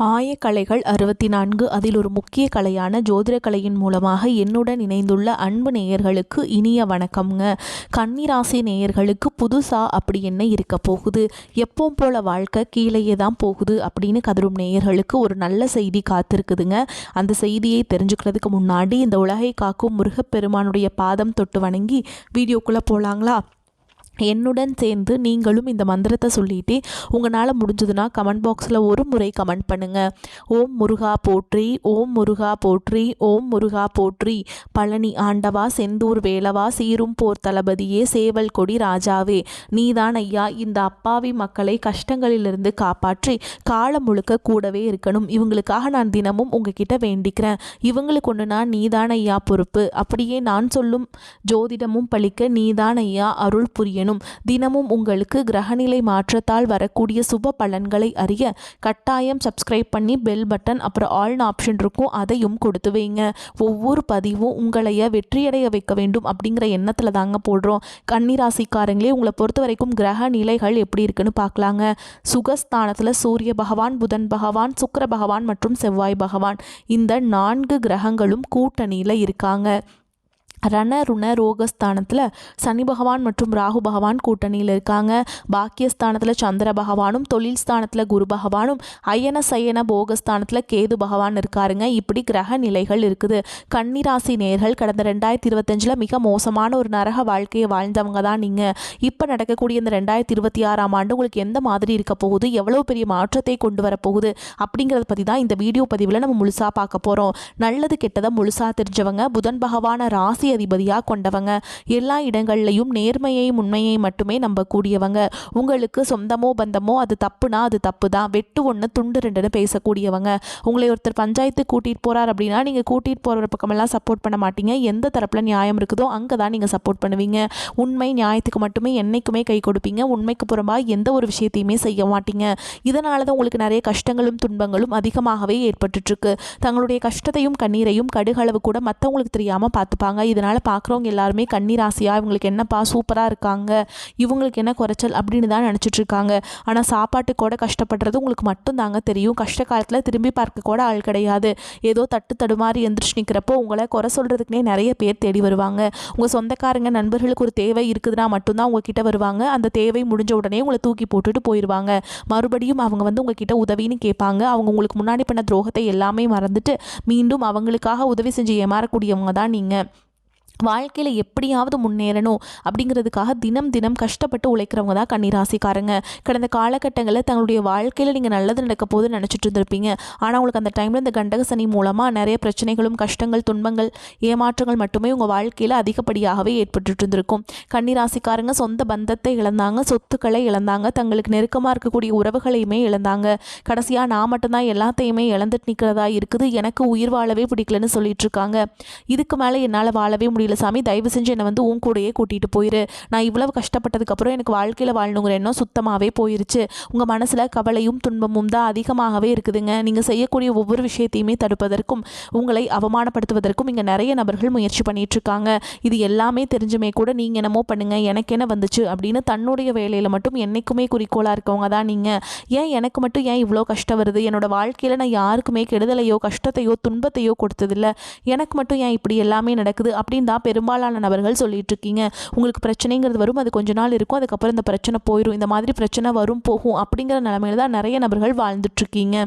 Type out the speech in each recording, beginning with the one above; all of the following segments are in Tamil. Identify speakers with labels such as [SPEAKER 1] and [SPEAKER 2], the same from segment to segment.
[SPEAKER 1] ஆயக்கலைகள் 64 அதில் ஒரு முக்கிய கலையான ஜோதிட கலையின் மூலமாக என்னுடன் இணைந்துள்ள அன்பு நேயர்களுக்கு இனிய வணக்கம்ங்க. கன்னிராசி நேயர்களுக்கு புதுசா அப்படி என்ன இருக்க போகுது, எப்பவும் போல வாழ்க்கை கீழேயே தான் போகுது அப்படின்னு கதரும் நேயர்களுக்கு ஒரு நல்ல செய்தி காத்திருக்குதுங்க. அந்த செய்தியை தெரிஞ்சுக்கிறதுக்கு முன்னாடி இந்த உலகை காக்கும் முருகப்பெருமானுடைய பாதம் தொட்டு வணங்கி வீடியோக்குள்ளே போகலாங்களா? என்னுடன் சேர்ந்து நீங்களும் இந்த மந்திரத்தை சொல்லிட்டு உங்களால் முடிஞ்சதுன்னா கமெண்ட் பாக்ஸில் ஒரு முறை கமெண்ட் பண்ணுங்கள். ஓம் முருகா போற்றி, ஓம் முருகா போற்றி, ஓம் முருகா போற்றி. பழனி ஆண்டவா, செந்தூர் வேலவா, சீரும் போர் தளபதியே, சேவல் கொடி ராஜாவே, நீதான் ஐயா இந்த அப்பாவி மக்களை கஷ்டங்களிலிருந்து காப்பாற்றி காலம் முழுக்க கூடவே இருக்கணும். இவங்களுக்காக நான் தினமும் உங்ககிட்ட வேண்டிக்கிறேன். இவங்களுக்கு ஒன்றுனா நீதான் ஐயா பொறுப்பு. அப்படியே நான் சொல்லும் ஜோதிடமும் பழிக்க நீதான் ஐயா அருள் புரியணும். தினமும் உங்களுக்கு கிரகநிலை மாற்றத்தால் வரக்கூடிய சுப பலன்களை அறிய கட்டாயம் சப்ஸ்கிரைப் பண்ணி பெல் பட்டன் அப்புறம் ஆல்னு ஆப்ஷன் இருக்கும், அதையும் கொடுத்து வைங்க. ஒவ்வொரு பதிவும் உங்களைய வெற்றியடைய வைக்க வேண்டும் அப்படிங்கிற எண்ணத்தில் தாங்க போடுறோம். கன்னிராசிக்காரங்களே, உங்களை பொறுத்த வரைக்கும் கிரக நிலைகள் எப்படி இருக்குன்னு பார்க்கலாங்க. சுகஸ்தானத்தில் சூரிய பகவான், புதன் பகவான், சுக்கிர பகவான் மற்றும் செவ்வாய் பகவான், இந்த 4 கிரகங்களும் கூட்டணியில் இருக்காங்க. ருண ரோகஸ்தானத்தில் சனி பகவான் மற்றும் ராகு பகவான் கூட்டணியில் இருக்காங்க. பாக்கியஸ்தானத்தில் சந்திர பகவானும், தொழில் ஸ்தானத்தில் குரு பகவானும், அயன சயன போகஸ்தானத்தில் கேது பகவான் இருக்காருங்க. இப்படி கிரக நிலைகள் இருக்குது. கன்னிராசி நேயர்கள் கடந்த 2025 மிக மோசமான ஒரு நரக வாழ்க்கையை வாழ்ந்தவங்க தான் நீங்கள். இப்போ நடக்கக்கூடிய இந்த 2026ஆம் ஆண்டு உங்களுக்கு எந்த மாதிரி இருக்க போகுது, எவ்வளோ பெரிய மாற்றத்தை கொண்டு வரப்போகுது அப்படிங்கிறத பற்றி தான் இந்த வீடியோ பதிவில் நம்ம முழுசாக பார்க்க போகிறோம். நல்லது கெட்டதை முழுசாக தெரிஞ்சவங்க, புதன் பகவான ராசி அதிபதியாக கொண்டவங்க, எல்லா இடங்கள்லையும் நேர்மையையும் உண்மையை மட்டுமே நம்பக்கூடியவங்க. உங்களுக்கு சொந்தமோ பந்தமோ அது தப்புனா அது தப்பு தான், வெட்டு ஒன்று துண்டு ரெண்டுன்னு பேசக்கூடியவங்க. உங்களை ஒருத்தர் பஞ்சாயத்து கூட்டிகிட்டு போகிறார் அப்படின்னா நீங்கள் கூட்டிகிட்டு போகிற பக்கமெல்லாம் சப்போர்ட் பண்ண மாட்டீங்க. எந்த தரப்பில் நியாயம் இருக்குதோ அங்கே தான் நீங்கள் சப்போர்ட் பண்ணுவீங்க. உண்மை நியாயத்துக்கு மட்டுமே என்றைக்குமே கை கொடுப்பீங்க. உண்மைக்கு புறம்பாக எந்த ஒரு விஷயத்தையுமே செய்ய மாட்டீங்க. இதனால தான் உங்களுக்கு நிறைய கஷ்டங்களும் துன்பங்களும் அதிகமாகவே ஏற்பட்டுருக்கு. தங்களுடைய கஷ்டத்தையும் கண்ணீரையும் கடுகளவு கூட மற்றவங்களுக்கு தெரியாமல் பார்த்துப்பாங்க. இதனால் பார்க்குறவங்க எல்லாருமே கன்னிராசியா இவங்களுக்கு என்னப்பா சூப்பராக இருக்காங்க, இவங்களுக்கு என்ன குறைச்சல் அப்படின்னு தான் நினச்சிட்டு இருக்காங்க. ஆனால் சாப்பாட்டு கூட கஷ்டப்படுறது உங்களுக்கு மட்டும் தாங்க தெரியும். கஷ்ட காலத்தில் திரும்பி பார்க்க கூட ஆள் கிடையாது. ஏதோ தட்டு தடுமாறி எந்திரிச்சு நிற்கிறப்போ உங்களை குறை சொல்கிறதுக்குனே நிறைய பேர் தேடி வருவாங்க. உங்கள் சொந்தக்காரங்க நண்பர்களுக்கு ஒரு தேவை இருக்குதுன்னா மட்டும்தான் உங்ககிட்ட வருவாங்க. அந்த தேவை முடிஞ்ச உடனே உங்களை தூக்கி போட்டுட்டு போயிடுவாங்க. மறுபடியும் அவங்க வந்து உங்ககிட்ட உதவின்னு கேட்பாங்க. அவங்க உங்களுக்கு முன்னாடி பண்ண துரோகத்தை எல்லாமே மறந்துட்டு மீண்டும் அவங்களுக்காக உதவி செஞ்சு ஏமாறக்கூடியவங்க தான் நீங்கள். வாழ்க்கையில் எப்படியாவது முன்னேறணும் அப்படிங்கிறதுக்காக தினம் தினம் கஷ்டப்பட்டு உழைக்கிறவங்க தான் கன்னிராசிக்காரங்க. கடந்த காலகட்டங்களில் தங்களுடைய வாழ்க்கையில் நீங்கள் நல்லது நடக்க போது நினச்சிட்டு இருந்திருப்பீங்க. ஆனால் உங்களுக்கு அந்த டைமில் இந்த கண்டக சனி மூலமாக நிறைய பிரச்சனைகளும் கஷ்டங்கள் துன்பங்கள் ஏமாற்றங்கள் மட்டுமே உங்கள் வாழ்க்கையில் அதிகப்படியாகவே ஏற்பட்டு இருந்திருக்கும். கன்னிராசிக்காரங்க சொந்த பந்தத்தை இழந்தாங்க, சொத்துக்களை இழந்தாங்க, தங்களுக்கு நெருக்கமாக இருக்கக்கூடிய உறவுகளையுமே இழந்தாங்க. கடைசியாக நான் மட்டும்தான் எல்லாத்தையுமே இழந்துட்டு நிற்கிறதா இருக்குது, எனக்கு உயிர் வாழவே பிடிக்கலன்னு சொல்லிட்டு இருக்காங்க. இதுக்கு மேலே என்னால் வாழவே முடியல சாமி, தயவு செஞ்சு என்னை வந்து உன் கூடயே கூட்டிகிட்டு போயிரு. நான் இவ்வளவு கஷ்டப்பட்டதுக்கப்புறம் எனக்கு வாழ்க்கையில் வாழணுங்கிற எண்ணம் சுத்தமாகவே போயிருச்சு. உங்கள் மனசில் கவலையும் துன்பமும் தான் அதிகமாகவே இருக்குதுங்க. நீங்கள் செய்யக்கூடிய ஒவ்வொரு விஷயத்தையுமே தடுப்பதற்கும் உங்களை அவமானப்படுத்துவதற்கும் இங்கே நிறைய நபர்கள் முயற்சி பண்ணிட்டு இருக்காங்க. இது எல்லாமே தெரிஞ்சுமே கூட நீங்கள் என்னமோ பண்ணுங்க, எனக்கு என்ன வந்துச்சு அப்படின்னு தன்னுடைய வேலையில் மட்டும் என்றைக்குமே குறிக்கோளாக இருக்கவங்க தான் நீங்கள். ஏன் எனக்கு மட்டும் ஏன் இவ்வளோ கஷ்டம் வருது, என்னோட வாழ்க்கையில் நான் யாருக்குமே கெடுதலையோ கஷ்டத்தையோ துன்பத்தையோ கொடுத்ததில்லை, எனக்கு மட்டும் ஏன் இப்படி எல்லாமே நடக்குது அப்படின்னு தான் பெரும்பாலான நபர்கள் சொல்லிட்டு இருக்கீங்க. உங்களுக்கு பிரச்சனைங்கிறது வரும், அது கொஞ்ச நாள் இருக்கும், அதுக்கப்புறம் இந்த பிரச்சனை போயிடும். இந்த மாதிரி பிரச்சனை வரும் போகும் அப்படிங்கிற நிலைமையில தான் நிறைய நபர்கள் வாழ்ந்துட்டு இருக்கீங்க.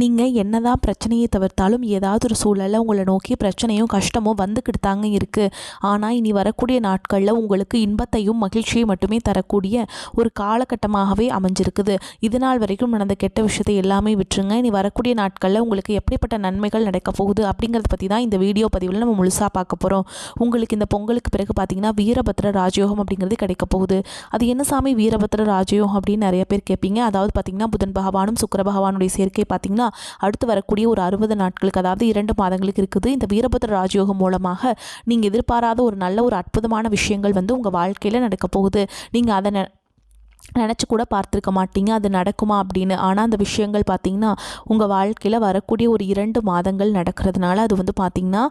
[SPEAKER 1] நீங்கள் என்னதான் பிரச்சனையை தவிர்த்தாலும் ஏதாவது ஒரு சூழலில் உங்களை நோக்கி பிரச்சனையும் கஷ்டமும் வந்துக்கிட்டு தாங்க இருக்குது. ஆனால் இனி வரக்கூடிய நாட்களில் உங்களுக்கு இன்பத்தையும் மகிழ்ச்சியை மட்டுமே தரக்கூடிய ஒரு காலகட்டமாகவே அமைஞ்சிருக்குது. இது நாள் வரைக்கும் நடந்த கெட்ட விஷயத்தை எல்லாமே விட்டுருங்க. இனி வரக்கூடிய நாட்களில் உங்களுக்கு எப்படிப்பட்ட நன்மைகள் நடக்க போகுது அப்படிங்கிறத பற்றி தான் இந்த வீடியோ பதிவில் நம்ம முழுசாக பார்க்க போகிறோம். உங்களுக்கு இந்த பொங்கலுக்கு பிறகு பார்த்திங்கன்னா வீரபத்ர ராஜயோகம் அப்படிங்கிறது கிடைக்க போகுது. அது என்ன சாமி வீரபத்ர ராஜயோகம் அப்படின்னு நிறைய பேர் கேட்பீங்க. அதாவது பார்த்திங்கன்னா புதன் பகவானும் சுக்கிர பகவானுடைய சேர்க்கை பார்த்திங்கன்னா அடுத்து வரக்கூடிய ஒரு 60 நாட்களுக்கு, அதாவது 2 மாதங்களுக்கு இருக்குது. இந்த வீரபத்ர ராஜயோகம் மூலமாக நீங்கள் எதிர்பாராத ஒரு நல்ல ஒரு அற்புதமான விஷயங்கள் வந்து உங்கள் வாழ்க்கையில் நடக்க போகுது. நீங்கள் அதை நினச்சி கூட பார்த்துருக்க மாட்டீங்க அது நடக்குமா அப்படின்னு. ஆனால் அந்த விஷயங்கள் பார்த்திங்கன்னா உங்கள் வாழ்க்கையில் வரக்கூடிய ஒரு 2 மாதங்கள் நடக்கிறதுனால அது வந்து பார்த்திங்கன்னா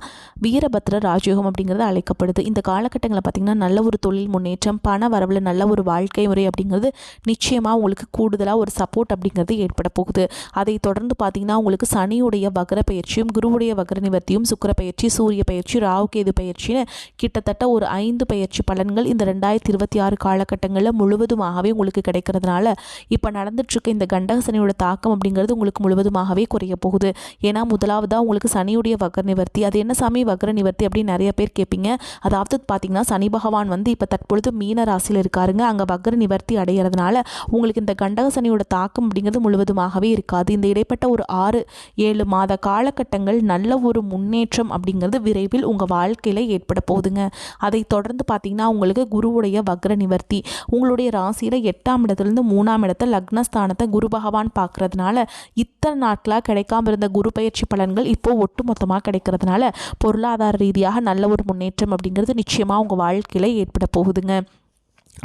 [SPEAKER 1] வீரபத்ர ராஜயோகம் அப்படிங்கிறது அழைக்கப்படுது. இந்த காலகட்டங்களில் பார்த்திங்கன்னா நல்ல ஒரு தொழில் முன்னேற்றம், பண வரவில் நல்ல ஒரு வாழ்க்கை முறை அப்படிங்கிறது நிச்சயமாக உங்களுக்கு கூடுதலாக ஒரு சப்போர்ட் அப்படிங்கிறது ஏற்பட போகுது. அதை தொடர்ந்து பார்த்திங்கன்னா உங்களுக்கு சனியுடைய வக்ர பயிற்சியும், குருவுடைய வக்ர நிவர்த்தியும், சுக்கிர பயிற்சி, சூரிய பயிற்சி, ராகு கேது பயிற்சின்னு கிட்டத்தட்ட ஒரு 5 பயிற்சி பலன்கள் இந்த 2026 காலகட்டங்களில் முழுவதுமாகவே உங்களுக்கு கிடைக்கிறதுனால இப்போ நடந்துட்டுருக்க இந்த கண்டக சனியோட தாக்கம் அப்படிங்கிறது உங்களுக்கு முழுவதுமாகவே குறைய போகுது. ஏன்னா முதலாவதாக உங்களுக்கு சனியுடைய வக்ர நிவர்த்தி. அது என்ன சாமி வக்ர நிவர்த்தி அப்படின்னு நிறைய பேர் கேட்பீங்க. அதாவது பார்த்தீங்கன்னா சனி பகவான் வந்து இப்போ தற்பொழுது மீன ராசியில் இருக்காருங்க. அங்கே வக்ர நிவர்த்தி அடைகிறதுனால உங்களுக்கு இந்த கண்டக சனியோட தாக்கம் அப்படிங்கிறது முழுவதுமாகவே இருக்காது. இந்த இடைப்பட்ட ஒரு 6-7 மாத காலகட்டங்கள் நல்ல ஒரு முன்னேற்றம் அப்படிங்கிறது விரைவில் உங்கள் வாழ்க்கையில் ஏற்பட போகுதுங்க. அதை தொடர்ந்து பார்த்தீங்கன்னா உங்களுக்கு குருவுடைய வக்ர நிவர்த்தி உங்களுடைய ராசியில் 8ஆம் இடத்துலேருந்து 3ஆம் இடத்தை லக்னஸ்தானத்தை குரு பகவான் பார்க்கறதுனால இத்தனை நாட்களாக கிடைக்காம இருந்த குரு பயிற்சி பலன்கள் இப்போ ஒட்டு மொத்தமாக கிடைக்கிறதுனால பொருளாதார ரீதியாக நல்ல ஒரு முன்னேற்றம் அப்படிங்கிறது நிச்சயமாக உங்கள் வாழ்க்கையில் ஏற்பட போகுதுங்க.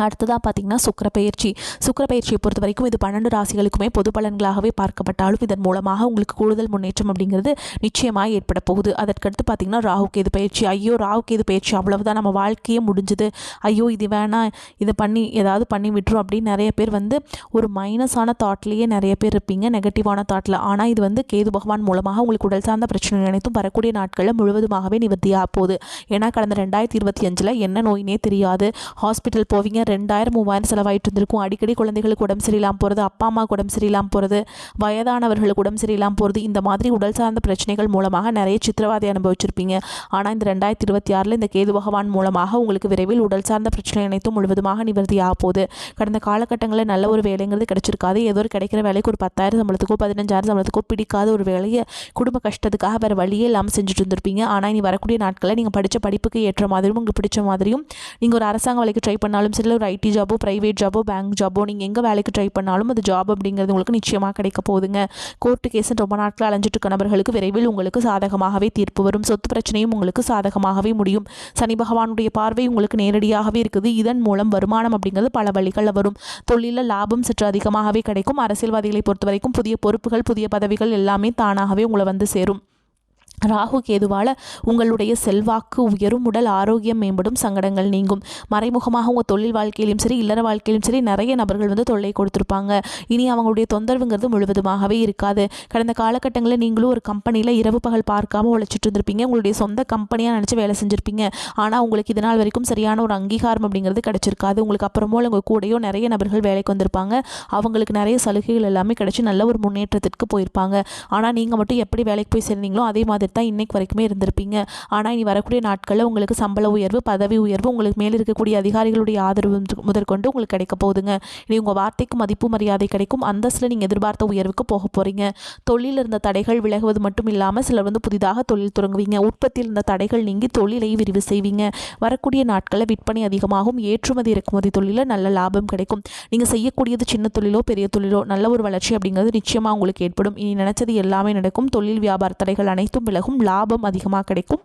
[SPEAKER 1] அடுத்ததாக பார்த்திங்கன்னா சுக்கிரப்பெயர்ச்சியை பொறுத்த வரைக்கும் இது 12 ராசிகளுக்குமே பொது பலன்களாகவே பார்க்கப்பட்டாலும் இதன் மூலமாக உங்களுக்கு கூடுதல் முன்னேற்றம் அப்படிங்கிறது நிச்சயமாக ஏற்பட போகுது. அதற்கடுத்து பார்த்திங்கன்னா ராகு கேது பயிற்சி. ஐயோ ராகு கேது பயிற்சி அவ்வளவுதான், நம்ம வாழ்க்கையே முடிஞ்சுது, ஐயோ இது வேணாம், இதை பண்ணி ஏதாவது பண்ணி விட்டுரும் அப்படின்னு நிறைய பேர் வந்து ஒரு மைனஸான தாட்லேயே நிறைய பேர் இருப்பீங்க, நெகட்டிவான தாட்டில். ஆனால் இது வந்து கேது பகவான் மூலமாக உங்களுக்கு உடல் சார்ந்த பிரச்சனை அனைத்தும் வரக்கூடிய நாட்களில் முழுவதுமாகவே நிவர்த்தியாக போகுது. ஏன்னா கடந்த 2025 என்ன நோயினே தெரியாது, ஹாஸ்பிட்டல் போவீங்க, 2000-3000 செலவாயிட்டு இருந்திருக்கும். அடிக்கடி குழந்தைகளுக்கு உடம்பு சரியில்லாமல் போகிறது, அப்பா அம்மாவுக்கு உடம்பு சரியில்லாமல் போகிறது, வயதானவர்களுக்கு உடம்பு சரியில்லாமல் போகிறது, இந்த மாதிரி உடல் சார்ந்த பிரச்சனைகள் மூலமாக நிறைய சித்திரவதை அனுபவிச்சிருப்பீங்க. ஆனால் இந்த 2026 இந்த கேது பகவான் மூலமாக உங்களுக்கு விரைவில் உடல் சார்ந்த பிரச்சனை அனைத்தும் முழுவதுமாக நிவர்த்தி ஆக போகுது. கடந்த காலகட்டங்களில் நல்ல ஒரு வேலைங்கிறது கிடைச்சிருக்காது. ஏதோ ஒரு கிடைக்கிற வேலைக்கு ஒரு 10,000 சம்பளத்துக்கோ 15,000 சம்பளத்துக்கோ பிடிக்காத ஒரு வேலையை குடும்ப கஷ்டத்துக்காக வேறு வழியே இல்லாமல் செஞ்சுட்டு இருந்திருப்பீங்க. ஆனால் இனி வரக்கூடிய நாட்களில் நீங்கள் படித்த படிப்புக்கு ஏற்ற மாதிரியும் உங்களுக்கு பிடிச்ச மாதிரியும் நீங்கள் ஒரு அரசாங்க வேலைக்கு ட்ரை பண்ணாலும் சரி, ஒரு ஐடி ஜாபோ, ப்ரைவேட் ஜாபோ, பேங்க் ஜாபோ, நீங்கள் எங்கே வேலைக்கு ட்ரை பண்ணாலும் அது ஜாப் அப்படிங்கிறது உங்களுக்கு நிச்சயமாக கிடைக்க போகுதுங்க. கோர்ட்டு கேஸ் ரொம்ப நாட்கள் அலைஞ்சிட்டு இருக்க நபர்களுக்கு விரைவில் உங்களுக்கு சாதகமாகவே தீர்ப்பு வரும். சொத்து பிரச்சனையும் உங்களுக்கு சாதகமாகவே முடியும். சனி பகவானுடைய பார்வை உங்களுக்கு நேரடியாகவே இருக்குது. இதன் மூலம் வருமானம் அப்படிங்கிறது பல வழிகளில் வரும். தொழிலில் லாபம் சற்று அதிகமாகவே கிடைக்கும். அரசியல்வாதிகளை பொறுத்த வரைக்கும் புதிய பொறுப்புகள், புதிய பதவிகள் எல்லாமே தானாகவே உங்களை வந்து சேரும். ராகு கேதுவால் உங்களுடைய செல்வாக்கு உயரும், உடல் ஆரோக்கியம் மேம்படும், சங்கடங்கள் நீங்கும். மறைமுகமாக உங்கள் தொழில் வாழ்க்கையிலும் சரி, இல்லற வாழ்க்கையிலும் சரி நிறைய நபர்கள் வந்து தொல்லை கொடுத்துருப்பாங்க. இனி அவங்களுடைய தொந்தரவுங்கிறது முழுவதுமாகவே இருக்காது. கடந்த காலகட்டங்களில் நீங்களும் ஒரு கம்பெனியில் இரவு பகல் பார்க்காம உழைச்சிட்டு இருந்திருப்பீங்க. உங்களுடைய சொந்த கம்பெனியாக நினச்சி வேலை செஞ்சுருப்பீங்க. ஆனால் உங்களுக்கு இதனால் வரைக்கும் சரியான ஒரு அங்கீகாரம் அப்படிங்கிறது கிடைச்சிருக்காது. உங்களுக்கு அப்புறமோ உங்கள் கூடயோ நிறைய நபர்கள் வேலைக்கு வந்திருப்பாங்க. அவங்களுக்கு நிறைய சலுகைகள் எல்லாமே கிடைச்சி நல்ல ஒரு முன்னேற்றத்திற்கு போயிருப்பாங்க. ஆனால் நீங்கள் மட்டும் எப்படி வேலைக்கு போய் சேர்ந்தீங்களோ அதே மாதிரி தான் இன்னைக்கு வரைக்குமே இருந்திருப்பீங்க. ஆனால் இனி வரக்கூடிய நாட்களில் உங்களுக்கு சம்பள உயர்வு, பதவி உயர்வு, உங்களுக்கு மேலே இருக்கக்கூடிய அதிகாரிகளுடைய ஆதரவு முதற்கொண்டு உங்களுக்கு கிடைக்க போகுதுங்க. இனி உங்கள் வார்த்தைக்கு மதிப்பு மரியாதை கிடைக்கும். அந்தஸ்தில் நீங்கள் எதிர்பார்த்த உயர்வுக்கு போக போகிறீங்க. தொழிலில் இருந்த தடைகள் விலகுவது மட்டும் இல்லாமல் சிலர் வந்து புதிதாக தொழில் தொடங்குவீங்க. உற்பத்தியில் இருந்த தடைகள் நீங்கி தொழிலை விரிவு செய்வீங்க. வரக்கூடிய நாட்களில் விற்பனை அதிகமாகும். ஏற்றுமதி இறக்குமதி தொழிலில் நல்ல லாபம் கிடைக்கும். நீங்கள் செய்யக்கூடியது சின்ன தொழிலோ பெரிய தொழிலோ நல்ல ஒரு வளர்ச்சி அப்படிங்கிறது நிச்சயமாக உங்களுக்கு ஏற்படும். இனி நினைச்சது எல்லாமே நடக்கும். தொழில் வியாபார தடைகள் அனைத்தும் விலகும். லாபம் அதிகமாக கிடைக்கும்.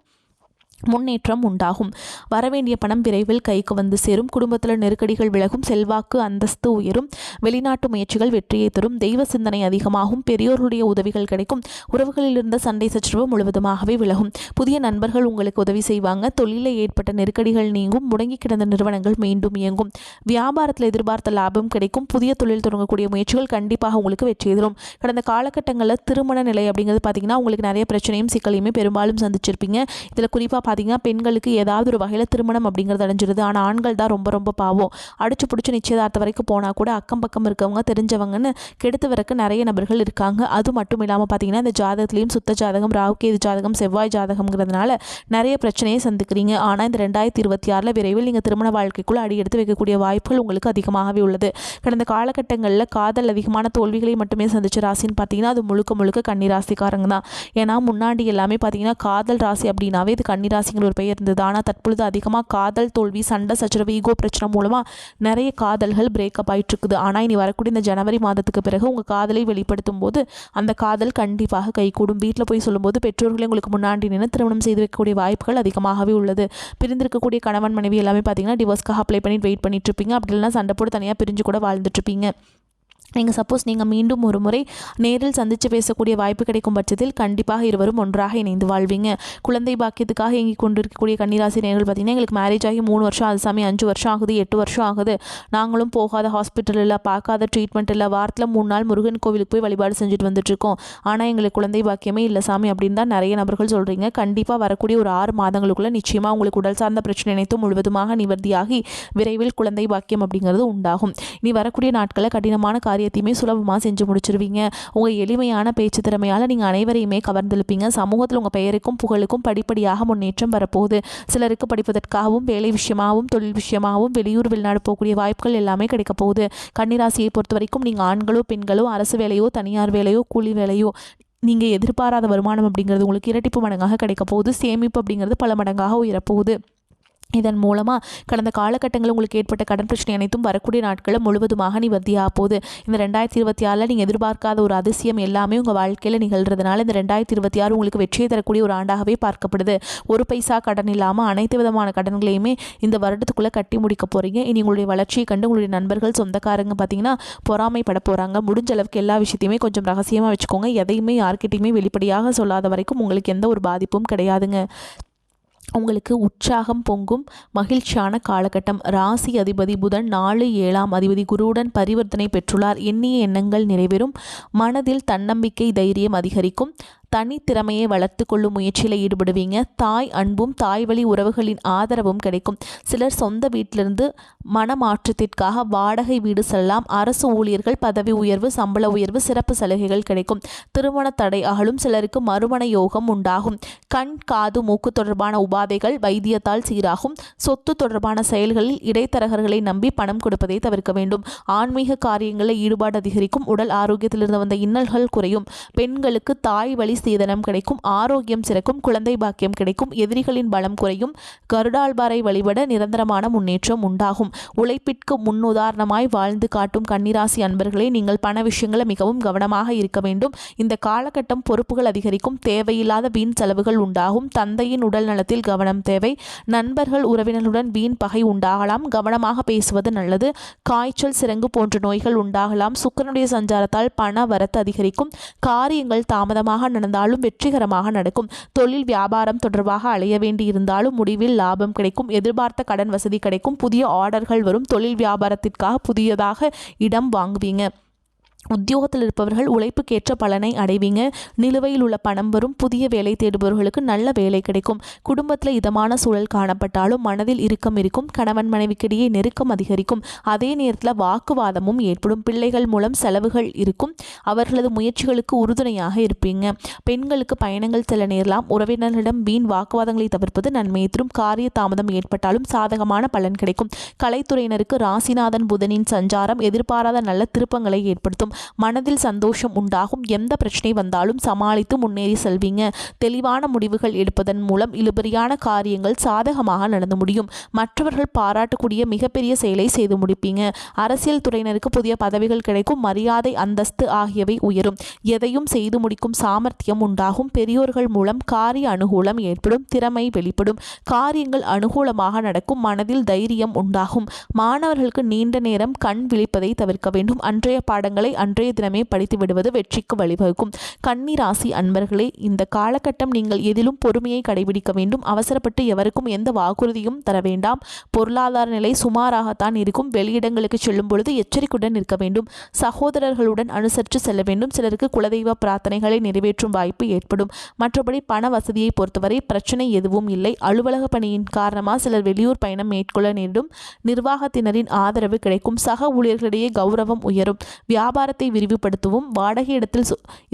[SPEAKER 1] முன்னேற்றம் உண்டாகும். வரவேண்டிய பணம் விரைவில் கைக்கு வந்து சேரும். குடும்பத்தில் நெருக்கடிகள் விலகும். செல்வாக்கு அந்தஸ்து உயரும். வெளிநாட்டு முயற்சிகள் வெற்றியை தரும். தெய்வ சிந்தனை அதிகமாகும். பெரியோர்களுடைய உதவிகள் கிடைக்கும். உறவுகளில் இருந்த சண்டை சச்சரவு முழுவதுமாகவே விலகும். புதிய நண்பர்கள் உங்களுக்கு உதவி செய்வாங்க. தொழிலில் ஏற்பட்ட நெருக்கடிகள் நீங்கும். முடங்கி கிடந்த நிறுவனங்கள் மீண்டும் இயங்கும். வியாபாரத்தில் எதிர்பார்த்த லாபம் கிடைக்கும். புதிய தொழில் தொடங்கக்கூடிய முயற்சிகள் கண்டிப்பாக உங்களுக்கு வெற்றி தரும். கடந்த காலகட்டங்களில் திருமண நிலை அப்படிங்கிறது பார்த்தீங்கன்னா உங்களுக்கு நிறைய பிரச்சனையும் சிக்கலையுமே பெரும்பாலும் சந்திச்சிருப்பீங்க. இதில் குறிப்பாக பார்த்தீங்கன்னா பெண்களுக்கு ஏதாவது ஒரு வகையில் திருமணம் அப்படிங்கிறது அடைஞ்சிருது. ஆனால் ஆண்கள் தான் ரொம்ப ரொம்ப பாவம். அடிச்சு பிடிச்சி நிச்சயதார்த்தம் வரைக்கும் போனால் கூட அக்கம் பக்கம் இருக்கவங்க தெரிஞ்சவங்கன்னு கெடுத்து வரக்கு நிறைய நபர்கள் இருக்காங்க. அது மட்டும் இல்லாமல் பார்த்தீங்கன்னா இந்த ஜாதகத்திலையும் சுத்த ஜாதகம், ராகு கேது ஜாதகம், செவ்வாய் ஜாதகம்ங்கிறதுனால நிறைய பிரச்சனையை சந்திக்கிறீங்க. ஆனால் இந்த 2026 விரைவில் நீங்கள் திருமண வாழ்க்கைக்குள்ளே அடி எடுத்து வைக்கக்கூடிய வாய்ப்புகள் உங்களுக்கு அதிகமாகவே உள்ளது. கடந்த காலகட்டங்களில் காதல் அதிகமான தோல்விகளை மட்டுமே சந்திச்ச ராசின்னு பார்த்தீங்கன்னா அது முழுக்க முழுக்க கன்னி ராசிக்காரங்க தான். ஏன்னா முன்னாடி எல்லாமே பார்த்தீங்கன்னா காதல் ராசி அப்படின்னாவே இது கன்னி கன்னிராசிங்கிற ஒரு பெயர் இருந்தது. ஆனால் தற்பொழுது அதிகமாக காதல் தோல்வி, சண்டை சச்சரவு, ஈகோ பிரச்சனை மூலமாக நிறைய காதல்கள் பிரேக்கப் ஆகிட்டு இருக்குது. ஆனால் இனி வரக்கூடிய இந்த ஜனவரி மாதத்துக்கு பிறகு உங்கள் காதலை வெளிப்படுத்தும் போது அந்த காதல் கண்டிப்பாக கைகூடும். வீட்டில் போய் சொல்லும்போது பெற்றோர்களே உங்களுக்கு முன்னாடி நின்று திருமணம் செய்து வைக்கக்கூடிய வாய்ப்புகள் அதிகமாகவே உள்ளது. பிரிந்திருக்கக்கூடிய கணவன் மனைவி எல்லாமே பார்த்தீங்கன்னா டிவோர்ஸ்க்காக அப்ளை பண்ணி வெயிட் பண்ணிட்டு இருப்பீங்க. அப்படி இல்லைன்னா சண்டை போட்டு தனியாக பிரிஞ்சு கூட வாழ்ந்துட்டு இருப்பீங்க. சப்போஸ் நீங்கள் மீண்டும் ஒரு முறை நேரில் சந்தித்து பேசக்கூடிய வாய்ப்பு கிடைக்கும் பட்சத்தில் கண்டிப்பாக இருவரும் ஒன்றாக இணைந்து வாழ்வீங்க. குழந்தை பாக்கியத்துக்காக இயங்கி கொண்டிருக்கக்கூடிய கன்னிராசி நேர்கள் பார்த்தீங்கன்னா எங்களுக்கு மேரேஜ் ஆகி 3 வருஷம் அது சாமி 5 வருஷம் ஆகுது 8 வருஷம் ஆகுது, நாங்களும் போகாத ஹாஸ்பிட்டல் இல்லை, பார்க்காத ட்ரீட்மெண்ட் இல்லை, வாரத்தில் 3 நாள் முருகன் கோவிலுக்கு போய் வழிபாடு செஞ்சுட்டு வந்துட்டுருக்கோம், ஆனால் எங்களுக்கு குழந்தை பாக்கியமே இல்லை சாமி அப்படின்னு தான் நிறைய நபர்கள் சொல்கிறீங்க. கண்டிப்பாக வரக்கூடிய ஒரு 6 மாதங்களுக்குள்ளே நிச்சயமாக உங்களுக்கு உடல் சார்ந்த பிரச்சனை அனைத்தும் முழுவதுமாக நிவர்த்தியாகி விரைவில் குழந்தை பாக்கியம் அப்படிங்கிறது உண்டாகும். இனி வரக்கூடிய நாட்களில் கடினமான காரியத்தையுமே சுலபமாக செஞ்சு முடிச்சிருவீங்க. உங்கள் எளிமையான பேச்சு திறமையால் நீங்கள் அனைவரையுமே கவர்ந்தெழுப்பீங்க. சமூகத்தில் உங்கள் பெயருக்கும் புகழுக்கும் படிப்படியாக முன்னேற்றம் வரப்போகுது. சிலருக்கு படிப்பதற்காகவும் வேலை விஷயமாகவும் தொழில் விஷயமாகவும் வெளியூர் வெளிநாடு போகக்கூடிய வாய்ப்புகள் எல்லாமே கிடைக்க போகுது. கன்னிராசியை பொறுத்த வரைக்கும் நீங்கள் ஆண்களோ பெண்களோ அரசு வேலையோ தனியார் வேலையோ கூலி வேலையோ நீங்கள் எதிர்பாராத வருமானம் அப்படிங்கிறது உங்களுக்கு இரட்டிப்பு மடங்காக கிடைக்க போகுது. சேமிப்பு அப்படிங்கிறது பல மடங்காக உயரப்போகுது. இதன் மூலமாக கடந்த காலகட்டங்களில் உங்களுக்கு ஏற்பட்ட கடன் பிரச்சனை அனைத்தும் வரக்கூடிய நாட்களில் முழுவதுமாக நிவர்த்தியாக போகுது. இந்த 2026 நீங்கள் எதிர்பார்க்காத ஒரு அதிசயம் எல்லாமே உங்கள் வாழ்க்கையில் நிகழ்கிறதுனால இந்த 2026 உங்களுக்கு வெற்றியை தரக்கூடிய ஒரு ஆண்டாகவே பார்க்கப்படுது. ஒரு பைசா கடன் இல்லாமல் அனைத்து விதமான கடன்களையுமே இந்த வருடத்துக்குள்ளே கட்டி முடிக்க போகிறீங்க. இனி உங்களுடைய வளர்ச்சியை கண்டு உங்களுடைய நண்பர்கள் சொந்தக்காரங்க பார்த்தீங்கன்னா பொறாமைப்பட போகிறாங்க. முடிஞ்ச அளவுக்கு எல்லா விஷயத்தையுமே கொஞ்சம் ரகசியமாக வச்சுக்கோங்க. எதையுமே யார்கிட்டையுமே வெளிப்படையாக சொல்லாத வரைக்கும் உங்களுக்கு எந்த ஒரு பாதிப்பும் கிடையாதுங்க. உங்களுக்கு உற்சாகம் பொங்கும் மகிழ்ச்சியான காலகட்டம். ராசி அதிபதி புதன் 4, 7ஆம் அதிபதி குருவுடன் பரிவர்த்தனை பெற்றுள்ளார். எண்ணிய எண்ணங்கள் நிறைவேறும். மனதில் தன்னம்பிக்கை தைரியம் அதிகரிக்கும். தனித்திறமையை வளர்த்து கொள்ளும் முயற்சியில் ஈடுபடுவீங்க. தாய் அன்பும் தாய் வழி உறவுகளின் ஆதரவும் கிடைக்கும். சிலர் சொந்த வீட்டிலிருந்து மனமாற்றத்திற்காக வாடகை வீடு செல்லலாம். அரசு ஊழியர்கள் பதவி உயர்வு, சம்பள உயர்வு, சிறப்பு சலுகைகள் கிடைக்கும். திருமண தடை அகலும். சிலருக்கு மறுமண யோகம் உண்டாகும். கண் காது மூக்கு தொடர்பான உபாதைகள் வைத்தியத்தால் சீராகும். சொத்து தொடர்பான செயல்களில் இடைத்தரகர்களை நம்பி பணம் கொடுப்பதை தவிர்க்க வேண்டும். ஆன்மீக காரியங்களில் ஈடுபாடு அதிகரிக்கும். உடல் ஆரோக்கியத்திலிருந்து வந்த இன்னல்கள் குறையும். பெண்களுக்கு தாய் வழி சீதனம் கிடைக்கும். ஆரோக்கியம் சிறக்கும். குழந்தை பாக்கியம் கிடைக்கும். எதிரிகளின் பலம் குறையும். கருடாழ்வாரை வழிபட நிரந்தரமான முன்னேற்றம் உண்டாகும். உழைப்பிற்கு முன்னுதாரணமாய் வாழ்ந்து காட்டும் கன்னிராசி அன்பர்களே, நீங்கள் பண விஷயங்களை மிகவும் கவனமாக இருக்க வேண்டும். இந்த காலகட்டம் பொறுப்புகள் அதிகரிக்கும். தேவையில்லாத வீண் செலவுகள் உண்டாகும். தந்தையின் உடல் நலத்தில் கவனம் தேவை. நண்பர்கள் உறவினர்களுடன் வீண் பகை உண்டாகலாம். கவனமாக பேசுவது நல்லது. காய்ச்சல் சிரங்கு போன்ற நோய்கள் உண்டாகலாம். சுக்கிரனுடைய சஞ்சாரத்தால் பண வரத்து அதிகரிக்கும். காரியங்கள் தாமதமாக நடந்தாலும் வெற்றிகரமாக நடக்கும். தொழில் வியாபாரம் தொடர்பாக அலைய வேண்டி இருந்தாலும் முடிவில் லாபம் கிடைக்கும். எதிர்பார்த்த கடன் வசதி கிடைக்கும். புதிய ஆர்டர்கள் வரும். தொழில் வியாபாரத்திற்காக புதியதாக இடம் வாங்குவீங்க. உத்தியோகத்தில் இருப்பவர்கள் உழைப்புக்கேற்ற பலனை அடைவீங்க. நிலுவையில் உள்ள பணம் வரும். புதிய வேலை தேடுபவர்களுக்கு நல்ல வேலை கிடைக்கும். குடும்பத்தில் இதமான சூழல் காணப்பட்டாலும் மனதில் இறுக்கம் இருக்கும். கணவன் மனைவிக்கிடையே நெருக்கம் அதிகரிக்கும். அதே நேரத்தில் வாக்குவாதமும் ஏற்படும். பிள்ளைகள் மூலம் செலவுகள் இருக்கும். அவர்களது முயற்சிகளுக்கு உறுதுணையாக இருப்பீங்க. பெண்களுக்கு பயணங்கள் செல்ல நேரலாம். உறவினர்களிடம் வீண் வாக்குவாதங்களை தவிர்ப்பது நன்மையை தரும். காரிய தாமதம் ஏற்பட்டாலும் சாதகமான பலன் கிடைக்கும். கலைத்துறையினருக்கு ராசிநாதன் புதனின் சஞ்சாரம் எதிர்பாராத நல்ல திருப்பங்களை ஏற்படுத்தும். மனதில் சந்தோஷம் உண்டாகும். எந்த பிரச்சனை வந்தாலும் சமாளித்து முன்னேறி செல்வீங்க. தெளிவான முடிவுகள் எடுப்பதன் மூலம் இழுபறியான காரியங்கள் சாதகமாக நடந்து முடியும். மற்றவர்கள் பாராட்டக்கூடிய மிகப்பெரிய செயலை செய்து முடிப்பீங்க. அரசியல் துறையினருக்கு புதிய பதவிகள் கிடைக்கும். மரியாதை அந்தஸ்து ஆகியவை உயரும். எதையும் செய்து முடிக்கும் சாமர்த்தியம் உண்டாகும். பெரியோர்கள் மூலம் காரிய அனுகூலம் ஏற்படும். திறமை வெளிப்படும். காரியங்கள் அனுகூலமாக நடக்கும். மனதில் தைரியம் உண்டாகும். மாணவர்களுக்கு நீண்ட நேரம் கண் விழிப்பதை தவிர்க்க வேண்டும். அன்றைய பாடங்களை அன்றைய தினமே படித்து விடுவது வெற்றிக்கு வழிவகுக்கும். கன்னி ராசி அன்பர்களே, இந்த காலகட்டம் நீங்கள் எதிலும் பொறுமையை கடைபிடிக்க வேண்டும். அவசரப்பட்டு எவருக்கும் எந்த வாக்குறுதியும் தர வேண்டாம். பொருளாதார நிலை சுமாராகத்தான் இருக்கும். வெளியிடங்களுக்கு செல்லும் பொழுது எச்சரிக்கையுடன் இருக்க வேண்டும். சகோதரர்களுடன் அனுசரித்து செல்ல வேண்டும். சிலருக்கு குலதெய்வ பிரார்த்தனைகளை நிறைவேற்றும் வாய்ப்பு ஏற்படும். மற்றபடி பண வசதியை பொறுத்தவரை பிரச்சனை எதுவும் இல்லை. அலுவலக பணியின் காரணமாக சிலர் வெளியூர் பயணம் மேற்கொள்ள நேரிடும். நிர்வாகத்தினரின் ஆதரவு கிடைக்கும். சக ஊழியர்களிடையே கௌரவம் உயரும். வியாபார வியாபாரத்தை விரிவுபடுத்தவும், வாடகை இடத்தில்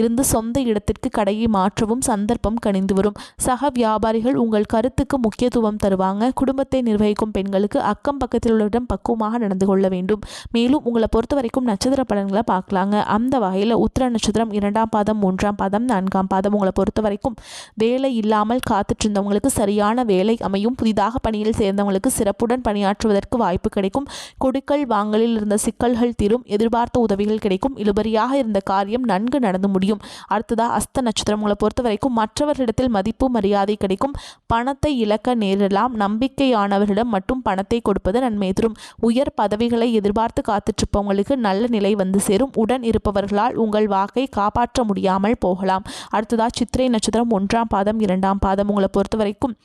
[SPEAKER 1] இருந்து சொந்த இடத்திற்கு கடையை மாற்றவும் சந்தர்ப்பம் கனிந்து வரும். சக வியாபாரிகள் உங்கள் கருத்துக்கு முக்கியத்துவம் தருவாங்க. குடும்பத்தை நிர்வகிக்கும் பெண்களுக்கு அக்கம் பக்கத்தில் உள்ளவரிடம் பக்குவமாக நடந்து கொள்ள வேண்டும். மேலும் உங்களை பொறுத்த வரைக்கும் நட்சத்திர பலன்களை பார்க்கலாங்க. அந்த வகையில் உத்திர நட்சத்திரம் 2ஆம் பாதம், 3ஆம் பாதம், 4ஆம் பாதம் உங்களை பொறுத்த வரைக்கும் வேலை இல்லாமல் காத்துட்டு இருந்தவங்களுக்கு சரியான வேலை அமையும். புதிதாக பணியில் சேர்ந்தவங்களுக்கு சிறப்புடன் பணியாற்றுவதற்கு வாய்ப்பு கிடைக்கும். கொடுக்கல் வாங்கலில் இருந்த சிக்கல்கள் தீரும். எதிர்பார்த்த உதவிகள் கிடைக்கும். இழுபறியாக இருந்த காரியம் நன்கு நடந்து முடியும். அடுத்ததா அஸ்த நட்சத்திரம் உங்களை பொறுத்த வரைக்கும் மற்றவர்களிடத்தில் மதிப்பு மரியாதை கிடைக்கும். பணத்தை இழக்க நேரிடலாம். நம்பிக்கையானவர்களிடம் மட்டும் பணத்தை கொடுப்பது நன்மை தரும். உயர் பதவிகளை எதிர்பார்த்து காத்துட்ருப்பவங்களுக்கு நல்ல நிலை வந்து சேரும். உடன் இருப்பவர்களால் உங்கள் வாக்கை காப்பாற்ற முடியாமல் போகலாம். அடுத்ததா சித்திரை நட்சத்திரம் 1ஆம் பாதம், 2ஆம் பாதம் உங்களை பொறுத்த வரைக்கும்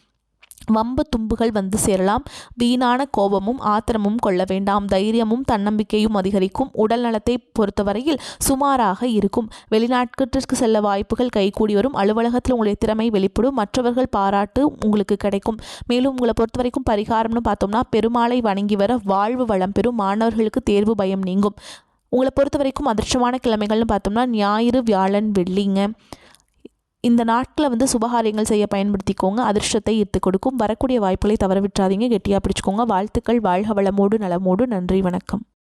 [SPEAKER 1] வம்பு தும்புகள் வந்து சேரலாம். வீணான கோபமும் ஆத்திரமும் கொள்ள வேண்டாம். தைரியமும் தன்னம்பிக்கையும் அதிகரிக்கும். உடல் நலத்தை பொறுத்தவரையில் சுமாராக இருக்கும். வெளிநாட்டிற்கு செல்ல வாய்ப்புகள் கைகூடி வரும். அலுவலகத்தில் உங்களுடைய திறமை வெளிப்படும். மற்றவர்கள் பாராட்டு உங்களுக்கு கிடைக்கும். மேலும் உங்களை பொறுத்த வரைக்கும் பரிகாரம்னு பார்த்தோம்னா, பெருமாளை வணங்கி வர வாழ்வு வளம் பெறும். மாணவர்களுக்கு தேர்வு பயம் நீங்கும். உங்களை பொறுத்த வரைக்கும் அதிர்ஷ்டமான கிழமைகள்னு பார்த்தோம்னா ஞாயிறு, வியாழன், வெள்ளிங்க. இந்த நாட்களை சுபகாரியங்கள் செய்ய பயன்படுத்திக்கோங்க. அதிர்ஷ்டத்தை ஈர்த்து கொடுக்கும். வரக்கூடிய வாய்ப்புகளை தவற விட்டுறாதீங்க. கெட்டியாக பிடிச்சிக்கோங்க. வாழ்த்துக்கள். வாழ்க வளமோடு நலமோடு. நன்றி, வணக்கம்.